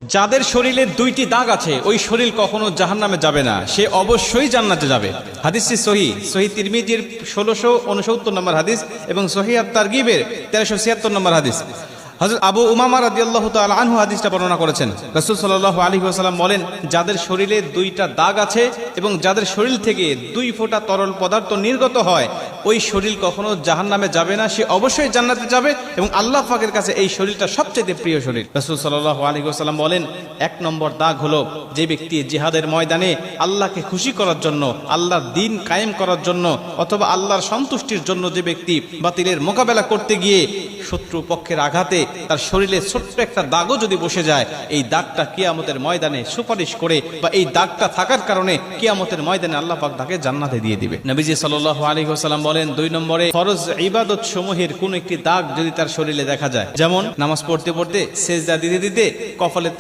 যাদের শরীরে দুইটি দাগ আছে ওই শরীর কখনো জাহান্নামে যাবে না, সে অবশ্যই জান্নাতে যাবে। হাদিসটি সহিহ তিরমিজির 1669 নম্বর হাদিস এবং সহিহ আত-তারগিবের 1376 নম্বর হাদিস। হযরত আবু উমামা রাদিয়াল্লাহু তাআলা আনহু হাদিসটা বর্ণনা করেছেন। রাসূল সাল্লাল্লাহু আলাইহি ওয়াসাল্লাম বলেন, যাদের শরীরে দুইটা দাগ আছে এবং যাদের শরীর থেকে 2 ফোঁটা তরল পদার্থ নির্গত হয় ওই শরীর কখনো জাহান্নামে যাবে না, সে অবশ্যই জান্নাতে যাবে এবং আল্লাহ পাকের কাছে এই শরীরটা সবচেয়ে প্রিয় শরীর। রাসূল সাল্লাল্লাহু আলাইহি ওয়াসাল্লাম বলেন, 1 নম্বর দাগ হলো যে ব্যক্তি জিহাদের ময়দানে আল্লাহকে খুশি করার জন্য, আল্লাহর দ্বীন কায়েম করার জন্য অথবা আল্লাহর সন্তুষ্টির জন্য যে ব্যক্তি বাতিলের মোকাবেলা করতে গিয়ে শত্রু পক্ষের আঘাতে তার শরীরে ছোট্ট একটা দাগও যদি বসে যায়, এই দাগটা কিয়ামতের ময়দানে সুপারিশ করে বা এই দাগটা থাকার কারণে কিয়ামতের ময়দানে আল্লাহ পাক তাকে জান্নাতে দিয়ে দিবে। নবীজি সাল্লাল্লাহু আলাইহি ওয়াসাল্লাম বলেন, 2 নম্বরে ফরজ ইবাদত সমূহের কোন একটি দাগ যদি তার শরীরে দেখা যায়, যেমন নামাজ পড়তে পড়তে সেজদা দিতে দিতে কপালে